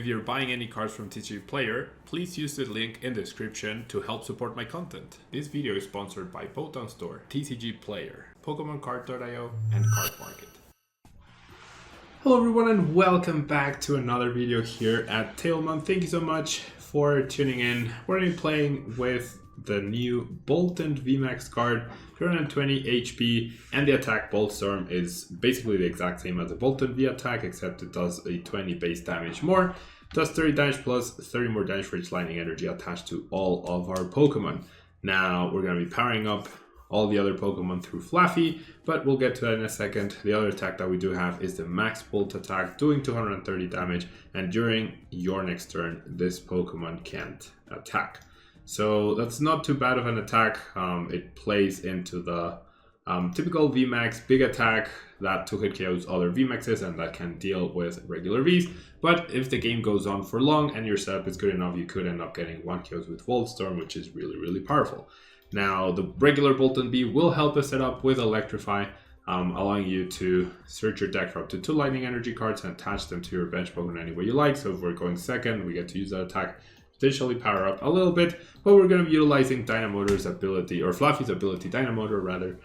you're buying any cards from TCG Player, please use the link in the description to help support my content. This video is sponsored by BOLTUND Store, TCG Player, PokemonCard.io, and Card Market. Hello everyone and welcome back to another video here at Tailmon. Thank you so much for tuning in. We're going to be playing with the new BOLTUND VMAX card, 220 HP, and the attack Bolt Storm is basically the exact same as the BOLTUND V attack, except it does a 20 base damage more, does 30 damage plus 30 more damage for each lightning energy attached to all of our Pokemon. Now we're going to be powering up all the other Pokemon through Fluffy, but we'll get to that in a second. The other attack that we do have is the Max Bolt attack, doing 230 damage, and during your next turn, this Pokemon can't attack. So that's not too bad of an attack. It plays into the typical VMAX big attack that 2-hit KOs other VMAXs and that can deal with regular Vs. But if the game goes on for long and your setup is good enough, you could end up getting 1 KOs with Volt Storm, which is really powerful. Now, the regular BOLTUND V will help us set up with Electrify, allowing you to search your deck for up to 2 lightning energy cards and attach them to your bench Pokemon any way you like. So if we're going second, we get to use that attack, potentially power up a little bit, but we're going to be utilizing Dynamotor's ability, or Fluffy's ability, Dynamotor rather,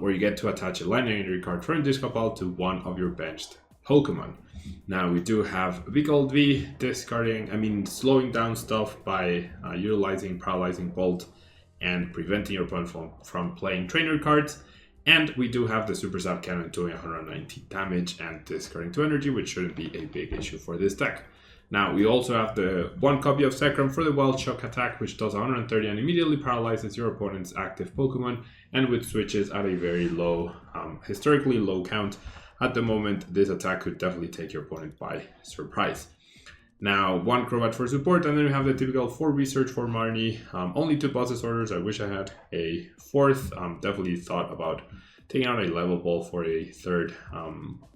where you get to attach a lightning energy card from your discard pile to one of your benched Pokemon. Now we do have Big Old V slowing down stuff by utilizing Paralyzing Bolt and preventing your opponent from playing trainer cards. And we do have the Super Zap Cannon doing 190 damage and discarding 2 energy, which shouldn't be a big issue for this deck. Now we also have the 1 copy of Zekrom for the Wild Shock attack, which does 130 and immediately paralyzes your opponent's active Pokemon, and with switches at a very low, historically low count. At the moment, this attack could definitely take your opponent by surprise. Now, 1 Crobat for support, and then we have the typical 4 research for Marnie. Only 2 Bosses Orders. I wish I had a 4th. Definitely thought about taking out a level ball for a 3rd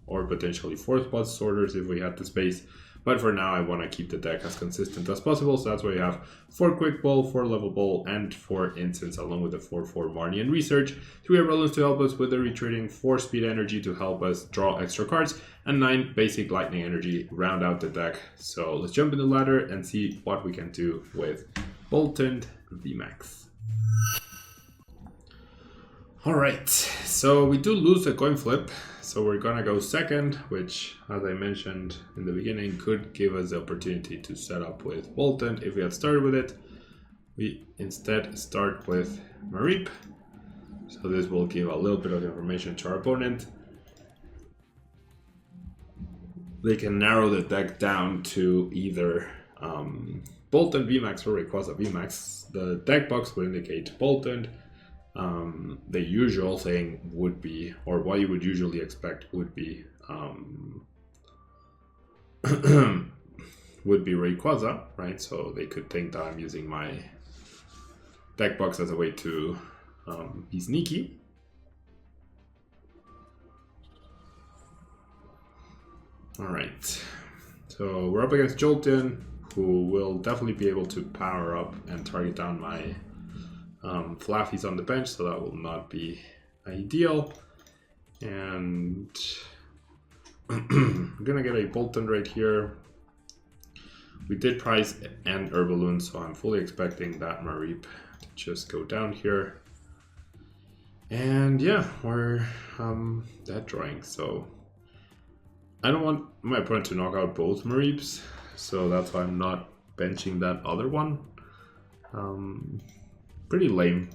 or potentially 4th Bosses Orders if we had the space. But for now, I want to keep the deck as consistent as possible. So that's why you have 4 Quick Ball, 4 Level Ball, and 4 Instants, along with the 4/4 Marnie and Research. 3 Umbrellas to help us with the retreating, 4 Speed Energy to help us draw extra cards, and 9 Basic Lightning Energy round out the deck. So let's jump in the ladder and see what we can do with BOLTUND VMAX. Alright, so we do lose a coin flip. So we're gonna go second, which, as I mentioned in the beginning, could give us the opportunity to set up with BOLTUND. If we had started with it, we instead start with Mareep. So this will give a little bit of information to our opponent. They can narrow the deck down to either BOLTUND VMAX or Rayquaza VMAX. The deck box would indicate BOLTUND. The usual thing would be, or what you would usually expect would be Rayquaza, right? So they could think that I'm using my deck box as a way to be sneaky. Alright, so we're up against Jolteon, who will definitely be able to power up and target down my Fluffy's on the bench, so that will not be ideal. And I'm gonna get a BOLTUND right here. We did price and Herballoon, so I'm fully expecting that Mareep to just go down here. And yeah, we're dead drawing, so I don't want my opponent to knock out both Mareeps, so that's why I'm not benching that other one. Pretty lame.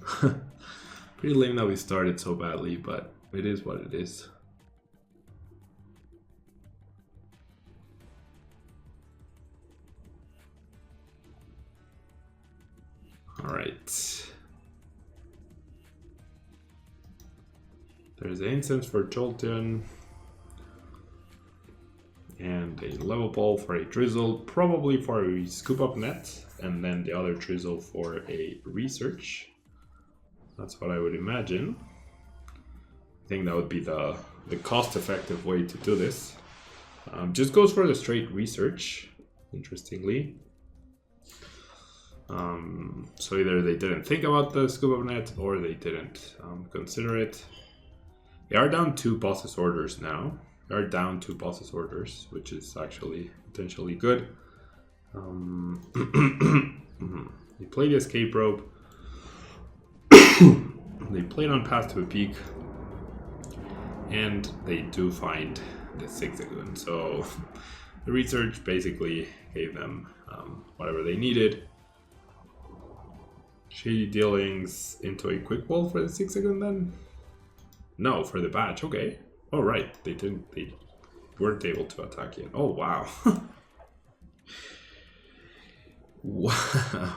Pretty lame that we started so badly, but it is what it is. Alright. There's an instance for Jolteon. And a level ball for a Drizzle, probably for a Scoop Up Net, and then the other Drizzle for a Research. That's what I would imagine. I think that would be the cost-effective way to do this. Just goes for the straight Research, interestingly. So either they didn't think about the Scoop Up Net, or they didn't consider it. They are down 2 Bosses Orders now. They are down 2 Bosses Orders, which is actually potentially good. They play the escape rope. They played on Path to a Peak. And they do find the Zigzagoon. So the research basically gave them whatever they needed. Shady dealings into a quick ball for the Zigzagoon then? No, for the badge. Okay. Oh right, they weren't able to attack yet. Oh wow. Wow.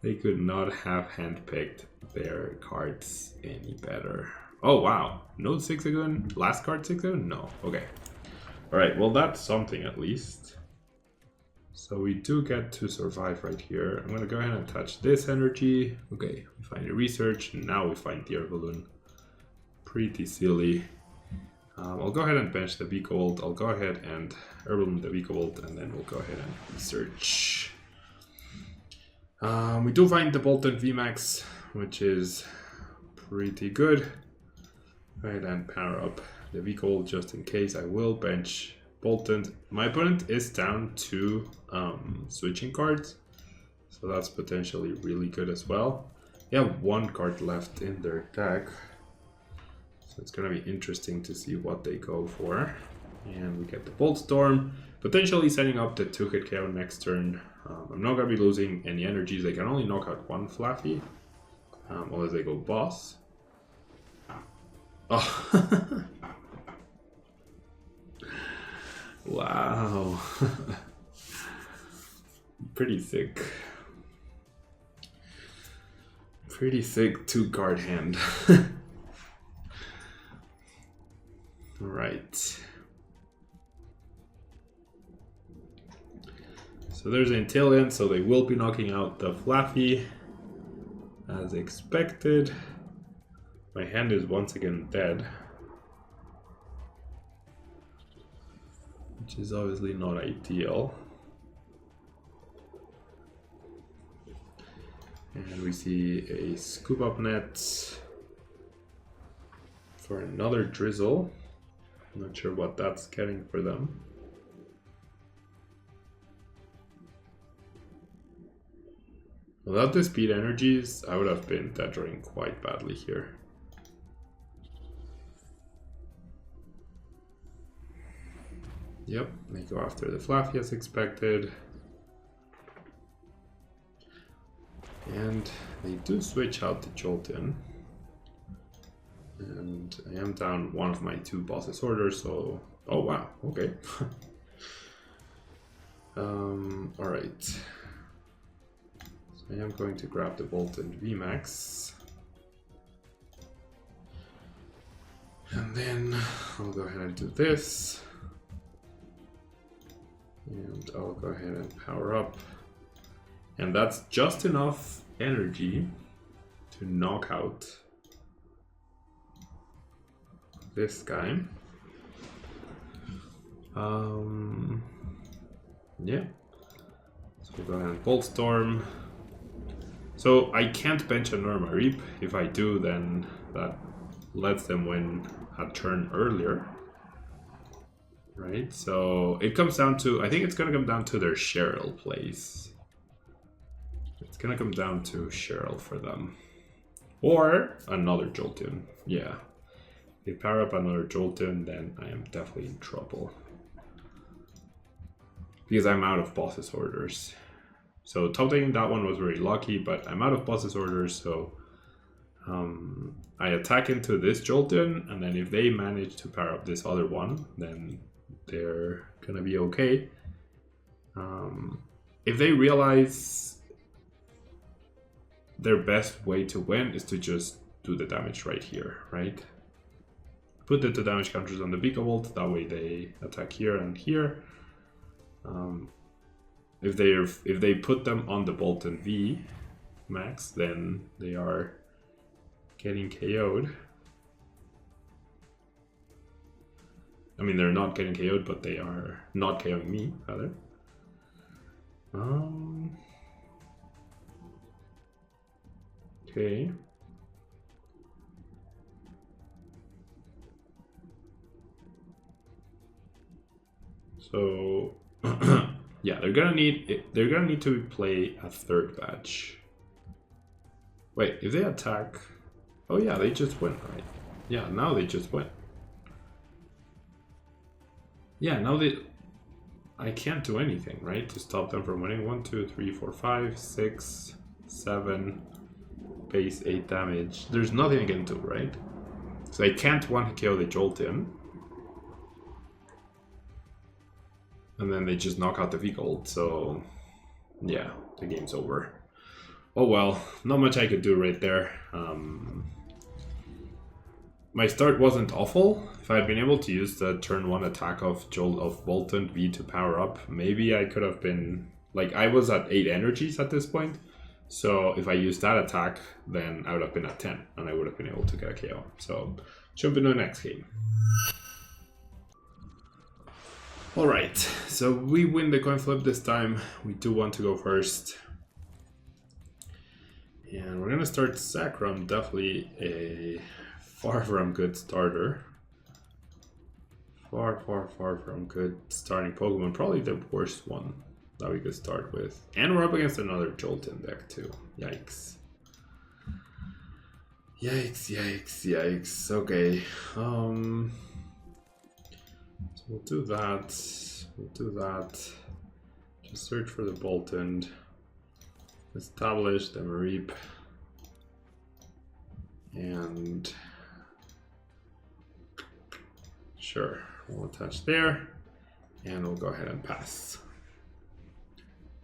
They could not have handpicked their cards any better. Oh wow, no Zigzagoon? Last card Zigzagoon? No, okay. Alright, well that's something at least. So we do get to survive right here. I'm gonna go ahead and touch this energy. Okay, we find the research, and now we find the air balloon. Pretty silly. I'll go ahead and bench the Beakobolt. I'll go ahead and air balloon the Beakobolt, and then we'll go ahead and research. We do find the BOLTUND VMAX, which is pretty good. Go ahead and power up the Beakobolt just in case. I will bench BOLTUND. My opponent is down 2 switching cards, so that's potentially really good as well. They have 1 card left in their deck, so it's gonna be interesting to see what they go for. And we get the Bolt Storm, potentially setting up the 2-hit KO next turn. I'm not going to be losing any energies. They can only knock out 1 Flaffy, unless they go boss. Oh. Wow. Pretty sick. Pretty sick 2-card hand. Alright. So there's an Intellion, so they will be knocking out the Flaffy as expected. My hand is once again dead, which is obviously not ideal. And we see a Scoop Up Net for another Drizzle. Not sure what that's getting for them. Without the speed energies, I would have been dead-drawing quite badly here. Yep, they go after the Flaffy as expected. And they do switch out the Jolteon. And I am down 1 of my 2 Boss's Orders, so... Oh wow, okay. Alright. I am going to grab the BOLTUND VMAX. And then I'll go ahead and do this. And I'll go ahead and power up. And that's just enough energy to knock out this guy. Yeah. So we'll go ahead and Bolt Storm. So I can't bench a Norma Reap. If I do, then that lets them win a turn earlier. Right, so it comes down to, I think it's gonna come down to their Cheryl plays. It's gonna come down to Cheryl for them. Or another Jolteon, yeah. If they power up another Jolteon, then I am definitely in trouble. Because I'm out of Boss's Orders. So top decking that one was very lucky, but I'm out of Boss's Orders, so I attack into this Jolteon, and then if they manage to power up this other one, then they're gonna be okay. If they realize their best way to win is to just do the damage right here, right? Put the 2 damage counters on the Beakobolt, that way they attack here and here. If they put them on the BOLTUND VMAX, then they are getting KO'd. I mean, they're not getting KO'd, but they are not KOing me, rather. Okay. So Yeah, they're gonna need to play a third batch. Wait, if they attack, oh yeah, they just win, right? Yeah, now they just win. Yeah, now I can't do anything, right, to stop them from winning. 1, 2, 3, 4, 5, 6, 7, base 8 damage. There's nothing I can do, right? So I can't one KO the Jolteon. And then they just knock out the V-Gold, so yeah, the game's over. Oh well, not much I could do right there. My start wasn't awful. If I had been able to use the turn 1 attack of BOLTUND V to power up, maybe I could have been... Like, I was at 8 energies at this point, so if I used that attack, then I would have been at 10, and I would have been able to get a KO. So, jump into the next game. Alright, so we win the coin flip this time. We do want to go first. And we're gonna start Sacrum, definitely a far from good starter. Far from good starting Pokemon. Probably the worst one that we could start with. And we're up against another Jolteon deck too. Yikes. Yikes. Okay. So we'll do that. Just search for the Boltund. Establish the Mareep. And sure, we'll attach there, and we'll go ahead and pass.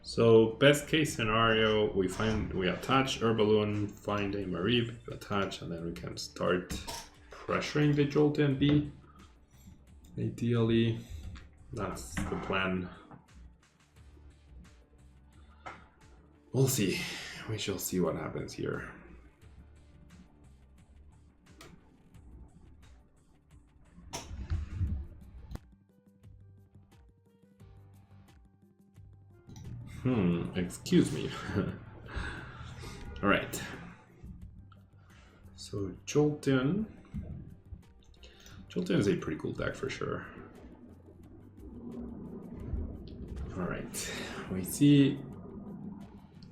So best case scenario, we attach Herballoon, find a Mareep, attach, and then we can start pressuring the Jolteon B. Ideally, that's the plan. We'll see. We shall see what happens here. Excuse me. Alright. So Jolteon is a pretty cool deck for sure. Alright. We see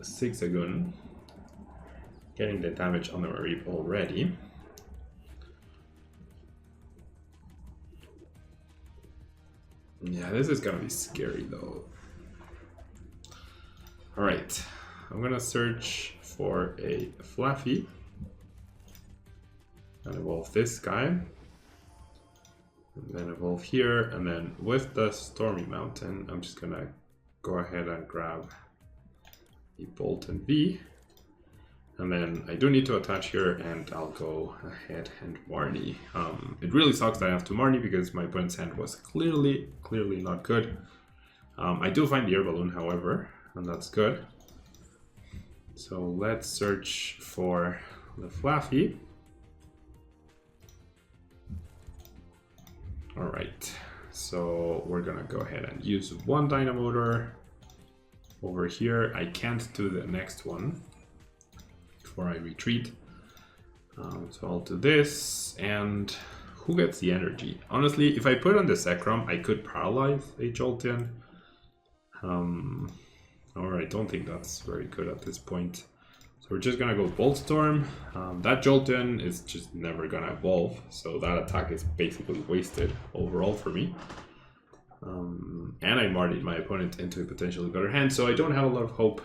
Zigzagoon getting the damage on the Mareep already. Yeah, this is gonna be scary though. Alright, I'm gonna search for a Fluffy and evolve this guy. And then evolve here, and then with the Stormy Mountain, I'm just gonna go ahead and grab the BOLTUND V. And then I do need to attach here, and I'll go ahead and Marnie. It really sucks that I have to Marnie because my opponent's hand was clearly not good. I do find the Herballoon, however, and that's good. So let's search for the Fluffy. Alright, so we're gonna go ahead and use one Dynamotor over here. I can't do the next one before I retreat. So I'll do this, and who gets the energy? Honestly, if I put on the Zekrom, I could paralyze a Jolteon. Or I don't think that's very good at this point. So we're just gonna go Volt Storm. That Jolteon is just never gonna evolve, so that attack is basically wasted overall for me. And I martied my opponent into a potentially better hand, so I don't have a lot of hope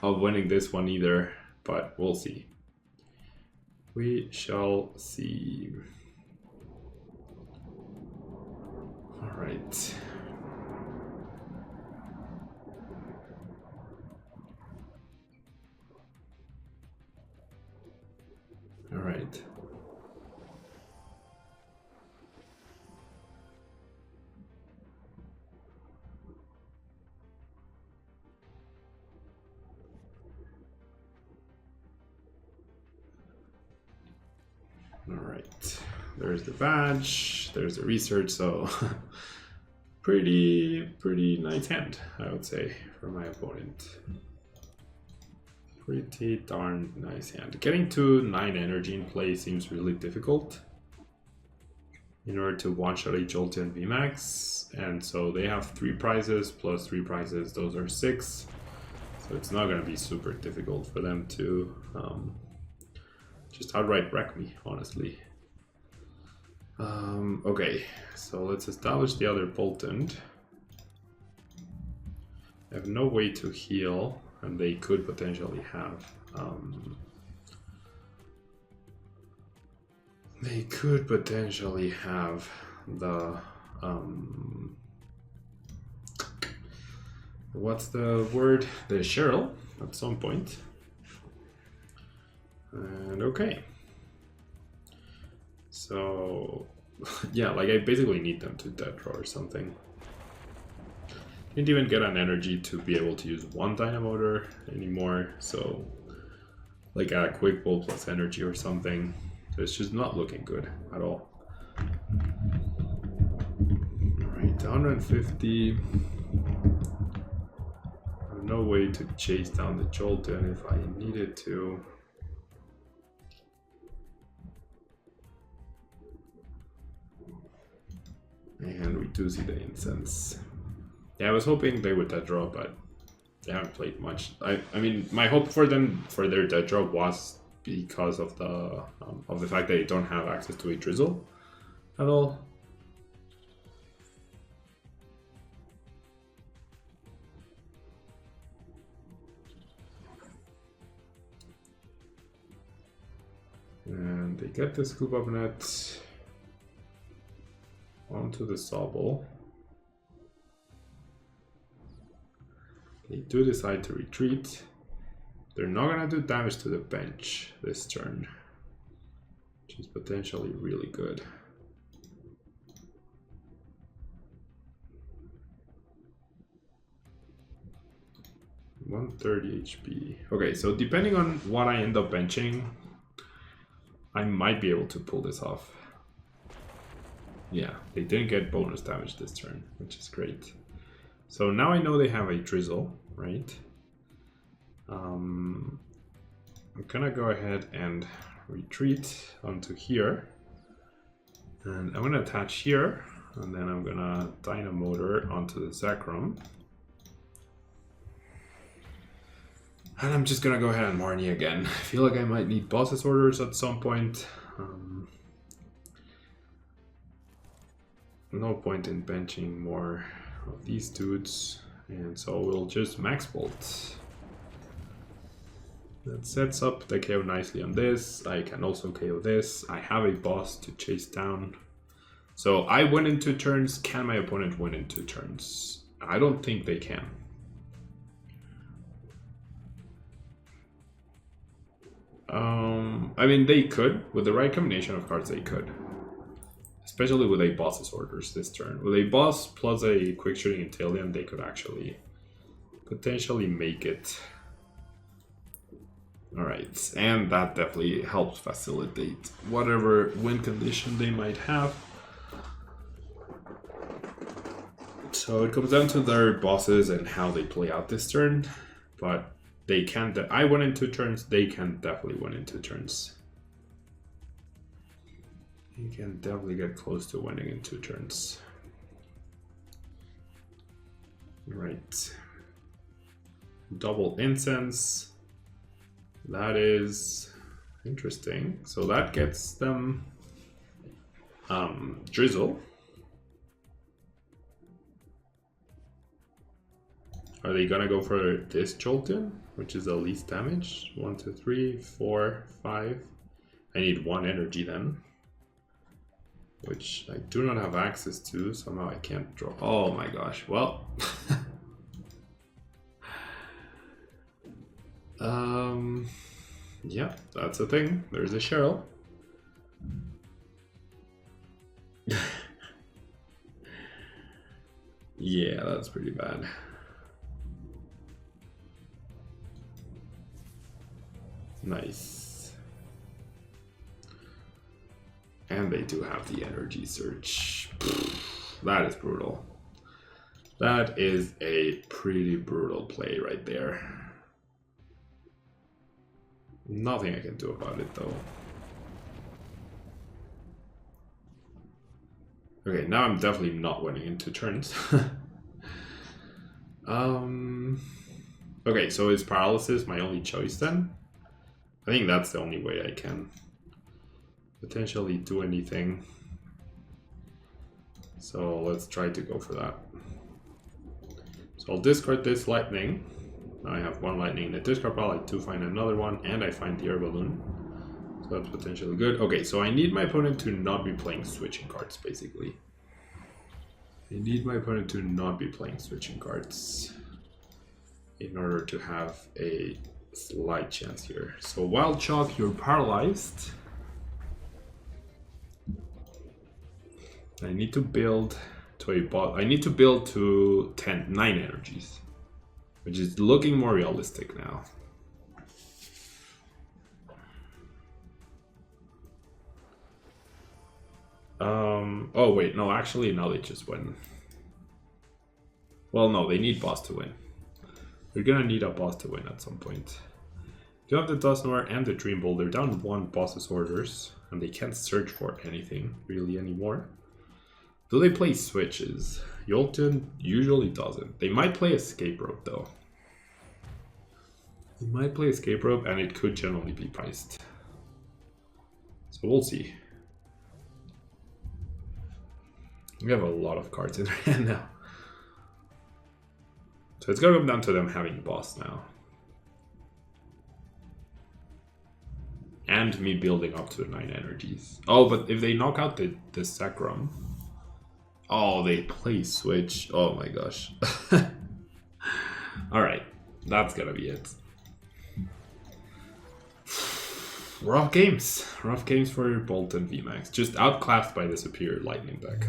of winning this one either, but we'll see. We shall see. Alright. Alright. Alright. There's the badge, there's the research, so pretty nice hand, I would say, for my opponent. Pretty darn nice hand. Getting to 9 energy in play seems really difficult. in order to one-shot a BOLTUND VMAX. And so they have 3 prizes plus 3 prizes, those are 6. So it's not going to be super difficult for them to just outright wreck me, honestly. Okay, so let's establish the other BOLTUND. I have no way to heal, and they could potentially have the what's the word? The Cheryl at some point. And okay. So yeah, like I basically need them to dead draw or something. Didn't even get an energy to be able to use 1 Dynamotor anymore, so like add a quick pull plus energy or something. So it's just not looking good at all. Alright, 150. I have no way to chase down the BOLTUND if I needed to. And we do see the incense. Yeah, I was hoping they would dead draw, but they haven't played much. I mean, my hope for them for their dead draw was because of the fact that they don't have access to a drizzle at all. And they get the scoop up net onto the Sobble. They do decide to retreat. They're not gonna do damage to the bench this turn, which is potentially really good. $130 HP. Okay, so depending on what I end up benching, I might be able to pull this off. Yeah, they didn't get bonus damage this turn, which is great. So now I know they have a drizzle, right? I'm gonna go ahead and retreat onto here. And I'm gonna attach here, and then I'm gonna Dynamotor onto the Zekrom. And I'm just gonna go ahead and Marnie again. I feel like I might need Boss's Orders at some point. No point in benching more of these dudes, and so we'll just Max Bolt. That sets up the KO nicely on this. I can also KO this. I have a boss to chase down. So I win in 2 turns. Can my opponent win in 2 turns? I don't think they can. I mean, they could. With the right combination of cards, they could. Especially with a Boss's Orders this turn. With a boss plus a quick shooting Inteleon, they could actually potentially make it. Alright, and that definitely helps facilitate whatever win condition they might have. So it comes down to their bosses and how they play out this turn. But they can. I win in 2 turns, they can definitely win in 2 turns. You can definitely get close to winning in 2 turns. Right. Double incense. That is interesting. So that gets them drizzle. Are they gonna go for this BOLTUND, which is the least damage? 1, 2, 3, 4, 5. I need 1 energy then, which I do not have access to. Somehow I can't draw. Oh my gosh. Well, yeah, that's a thing. There's a Cheryl. Yeah, that's pretty bad. Nice. And they do have the energy search. That is brutal. That is a pretty brutal play right there. Nothing I can do about it though. Okay, now I'm definitely not winning in 2 turns. Okay, so is paralysis my only choice then? I think that's the only way I can potentially do anything. So let's try to go for that. So I'll discard this lightning. Now I have 1 lightning in the discard pile. I do find another one, and I find the air balloon. So that's potentially good. Okay, so I need my opponent to not be playing switching cards, basically. I need my opponent to not be playing switching cards in order to have a slight chance here. So Wild Chalk, you're paralyzed. I need to build to a bot. I need to build to 9 energies, which is looking more realistic now. Oh wait, no, actually now they just win. Well, no, they need boss to win. They're gonna need a boss to win at some point. You have the Dusknoir and the Dream Ball. They're down 1 boss's orders, and they can't search for anything really anymore. Do they play switches? Jolton usually doesn't. They might play Escape Rope though. They might play Escape Rope, and it could generally be priced. So we'll see. We have a lot of cards in their hand now. So it's gonna come down to them having boss now. And me building up to 9 energies. Oh, but if they knock out the Sacrum... Oh, they play switch. Oh my gosh. Alright, that's gonna be it. Rough games. Rough games for BOLTUND VMAX. Just outclassed by the superior lightning deck.